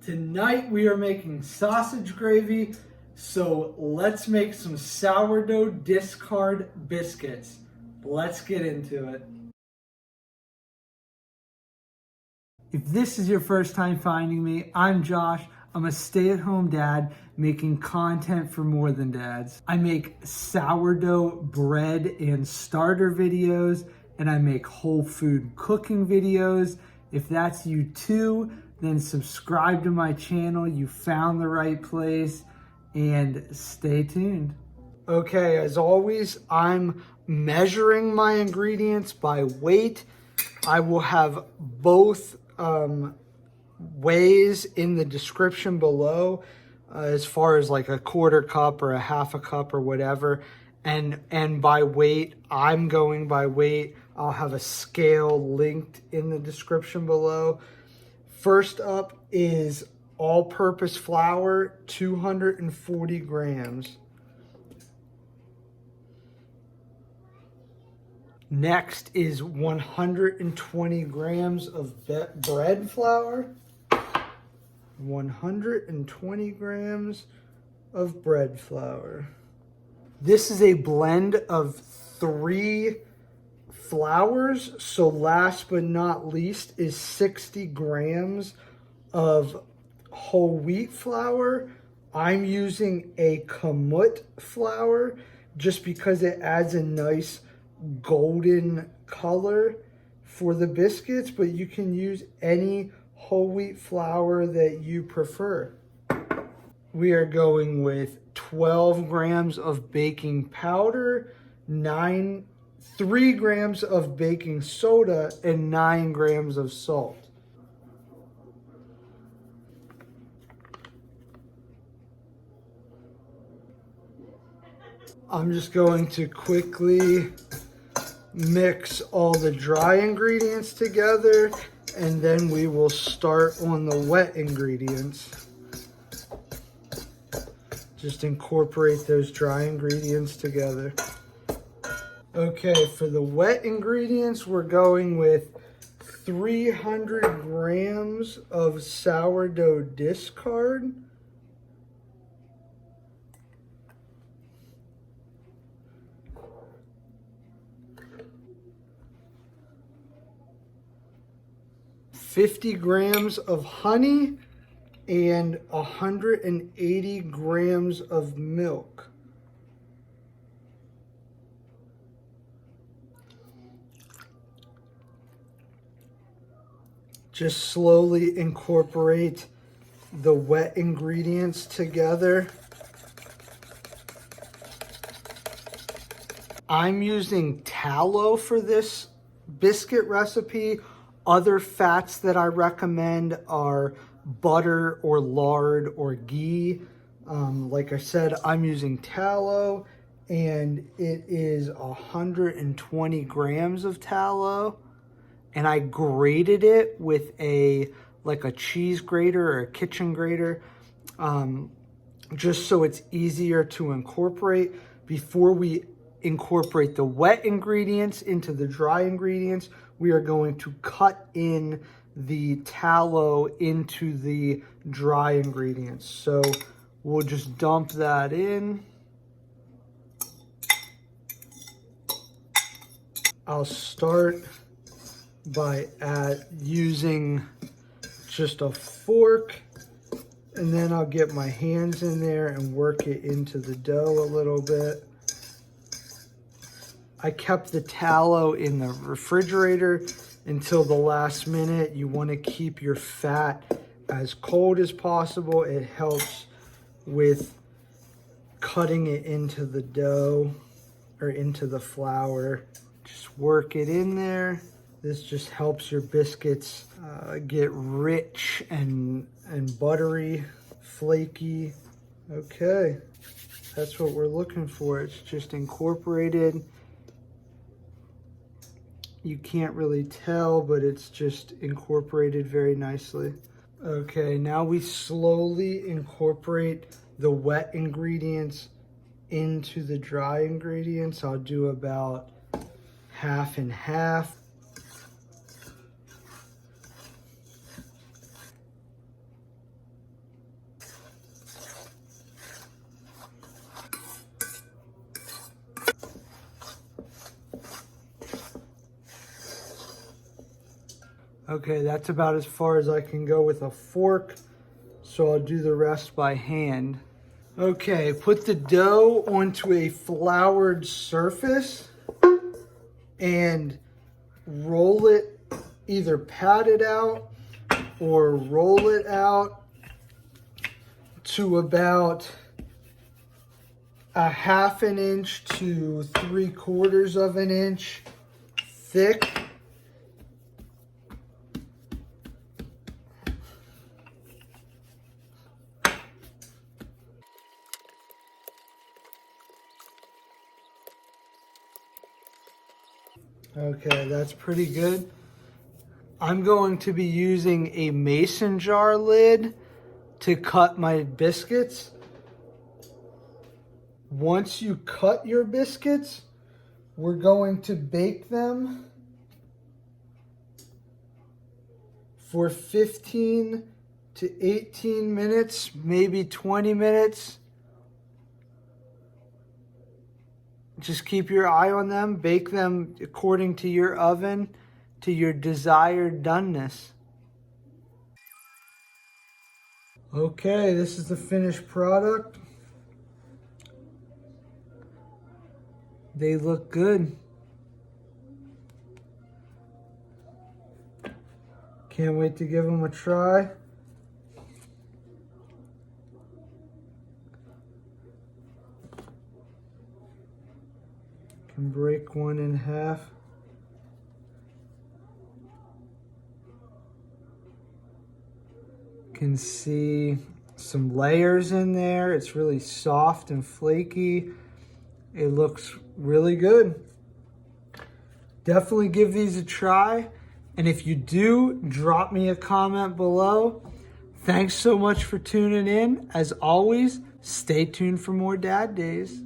Tonight we are making sausage gravy, so let's make some sourdough discard biscuits. Let's get into it. If this is your first time finding me, I'm Josh. I'm a stay-at-home dad making content for more than dads. I make sourdough bread and starter videos, and I make whole food cooking videos. If that's you too, then subscribe to my channel. You found the right place, and stay tuned. Okay, as always, I'm measuring my ingredients by weight. I will have both weighs in the description below, as far as like a quarter cup or a half a cup or whatever, and by weight. I'm going by weight. I'll have a scale linked in the description below. First up is all-purpose flour, 240 grams. Next is 120 grams of bread flour. 120 grams of bread flour. This is a blend of 3 flours, so last but not least is 60 grams of whole wheat flour. I'm using a kamut flour just because it adds a nice golden color for the biscuits, but you can use any whole wheat flour that you prefer. We are going with 12 grams of baking powder, 3 grams of baking soda, and 9 grams of salt. I'm just going to quickly mix all the dry ingredients together, and then we will start on the wet ingredients. Just incorporate those dry ingredients together. Okay, for the wet ingredients, we're going with 300 grams of sourdough discard. $50 grams of honey and 180 grams of milk. Just slowly incorporate the wet ingredients together. I'm using tallow for this biscuit recipe. Other fats that I recommend are butter or lard or ghee. Like I said, I'm using tallow, and it is 120 grams of tallow. And I grated it with like a cheese grater or a kitchen grater, just so it's easier to incorporate. Before we incorporate the wet ingredients into the dry ingredients, we are going to cut in the tallow into the dry ingredients. So we'll just dump that in. I'll start by using just a fork, and then I'll get my hands in there and work it into the dough a little bit. I kept the tallow in the refrigerator until the last minute. You want to keep your fat as cold as possible. It helps with cutting it into the dough or into the flour. Just work it in there. This just helps your biscuits get rich and buttery, flaky. Okay, that's what we're looking for. It's just incorporated. You can't really tell, but it's just incorporated very nicely. Okay, now we slowly incorporate the wet ingredients into the dry ingredients. I'll do about half and half. Okay, that's about as far as I can go with a fork, so I'll do the rest by hand. Okay, put the dough onto a floured surface and roll it, either pat it out or roll it out to about a 1/2 inch to 3/4 of an inch thick. Okay, that's pretty good. I'm going to be using a mason jar lid to cut my biscuits. Once you cut your biscuits, we're going to bake them for 15 to 18 minutes, maybe 20 minutes. Just keep your eye on them. Bake them according to your oven, to your desired doneness. Okay, this is the finished product. They look good. Can't wait to give them a try. Can break one in half. Can see some layers in there. It's really soft and flaky. It looks really good. Definitely give these a try. And if you do, drop me a comment below. Thanks so much for tuning in. As always, stay tuned for more Dad Days.